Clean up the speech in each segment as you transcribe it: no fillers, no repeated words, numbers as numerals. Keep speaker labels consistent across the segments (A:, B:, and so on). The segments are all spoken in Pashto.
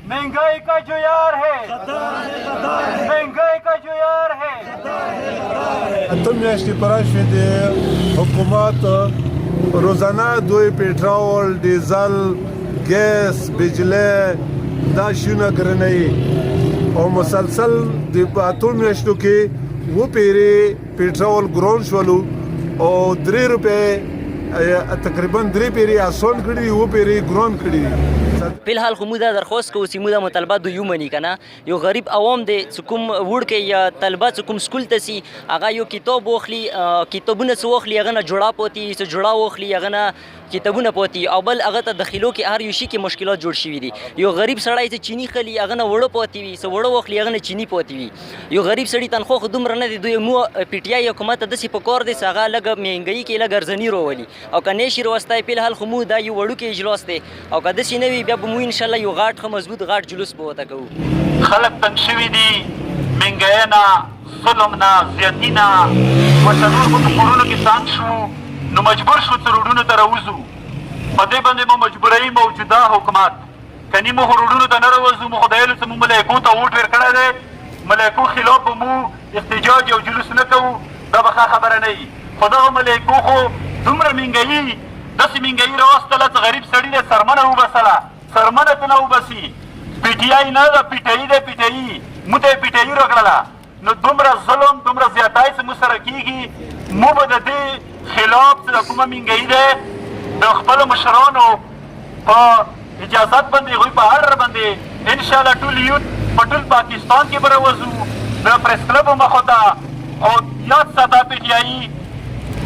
A: महंगाई का जो यार है, महंगाई का जो यार है।
B: तुम میاشتې پوره شوې د حکومت روزانه دوی پټرول ډیزل ګیس بجلی دا شیونه ګرانوي او مسلسل د اتو میاشتو کې وپېرې پټرول ګران شولو او 3 روپۍ تقریبا 3 پیری آسان کړي دي وپېرې ګران کړي دي.
C: فلحال خو موږ دا درخواست کوو چې موږ دا مطالبات دوی ومني که نه. یو غریب عوام دی چې کوم وړکی یا طلبه چې کوم سکول ته سي هغه یو کتاب واخلي کتابونه څه واخلي هغه نه جوړه پاتې څه جوړه واخلي هغه نه کتابونه پاتې او بل هغه ته داخلو کې هر یو شي کې مشکلات جوړ شوي دي. یو غریب سړی چې چینی خلي هغه نه وړه پاتې وي څه وړه واخلي هغه نه چینی پاتې وي. یو غریب سړي تنخوا خو دومره نه دی دوی مو پی ټي آی حکومت ته داسې په کار دی چې هغه لږه مهنګایي کې لږ ارزاني راولي او که نه شي راوستی فلحال خو موږ دا یو وړوکی اجلاس دی او که داسې نه وي بیا به موږ انشاءالله یو غاټ ښه مضبوط غاټ جلوس به ورته کوو.
A: خلک تنګ شوي دي مهنګایۍ نه ظلم نه زیاتي نه وطنونو په کورونو کې تنګ شو نو مجبور شو چې روډونو ته راوځو. په دې باندې مو مجبوروي موجوده حکومت کني مو روډونو ته نه راوځو مو خدایلو څه مو ملایکو ته ووټ ورکړی دی ملایکو خلاف به مو احتجاج او جلوس نه کوو دا به ښه خبره نه وي. خو دغه ملایکو خو دومره مهنګایي داسې مهنګایي راوستله چې غریب سړي دی سرمنه وبسله سرمنه ته نه وبسي. پی ټي آی نه ده پی ټي آی دی پی ټي آی مو ته یې پی ټي آی راکړله نو دومره ظلم دومره زیاتی چې مو سره کېږي مو به د دې خلاف چې د کومه مهنګایي دی د خپلو مشرانو په اجازت باندې هغوی په اړر باندې انشاءالله ټول یوت په ټول پاکستان کې به راوځو د پریس کلب مخو ته او یاد ساته پی ټي آی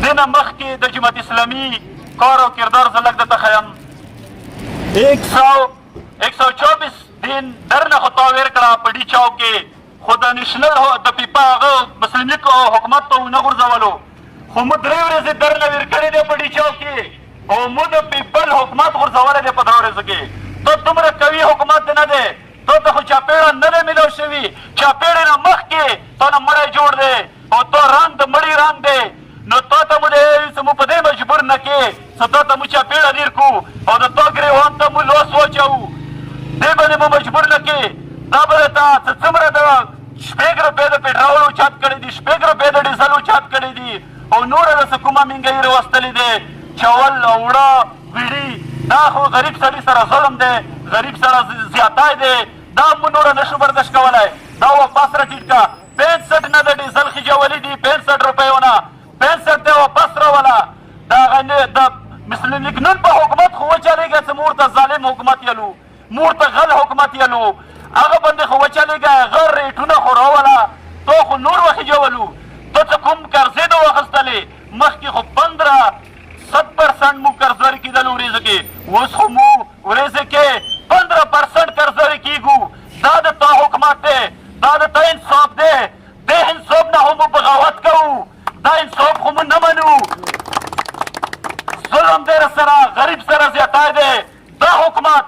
A: دې نه مخکې د جماعت اسلامي کار او کردار زه لږ درته ښیم 124 دین درنه خو تا ویر کړه په ډي چوک کې خو د نیشنل د پیپا هغه مسلم لیگ حکومت ته ونه غورځولو خو موږ 3 ورځې درنه ویر کړی دی په ډي چوک کې او موږ د پیپل حکومت غورځولی دی په 3 ورځو کې. ته دومره قوي حکومت نه دی تو ته خو چاپېړه نه دی میلاو شوي چاپېړې نه مخکې تا نه مړی جوړ دی او تا رنګ د مړي رنګ دی نو تا ته مو دی چې مو په دې مجبور نه کې چې تا ته مو چاپېړه دیر کړو او د تا ګریوان ته مو لاس واچوو دې باندې مو مجبور نه کې دا به درته چې څومره د 6 روپۍ د پټرول اوچت کړی دي 6 روپۍ د ډیزل اوچت کړی دي او نوره داسې کومه مهنګایي راوستلې دی چول اوړه ویړي دا خو غریب سړي سره ظلم دی غریب سره زیاتی دی دا مو نوره نشو برداشت کولی دا واپس راټیټ که 65 نه د ډیزل خجولي دي 65 روپیونه 65 دی واپس راوله د مسلم لیگ نن په حکومت خو وچلېږه چې مور ته ظالم حکومت یلو مور ته غل حکومت یلو هغه باندې خو وچلېږه هغه ریټونه خو راوله تو خو نور وخجولو تو چې کوم قرضې د واخیستلې مخکې خو 100% مو قرضداري کېدل ورځو کې اوس خو مو ورځو کې 15% قرضداري کېږو دا د تا حکومت دی دا د تا انصاف دی دې انصاف نه خو مو بغاوت کوو دا انصاف خو مو نه منو ظلم دی سره غریب سره زیاتی دی دا حکومت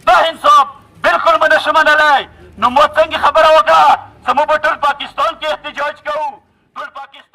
A: دا انصاف بالکل مو نشو منلی نو مو څنګه خبره وکړه چې مو به ټول پاکستان کې احتجاج کوو ټول پاکستان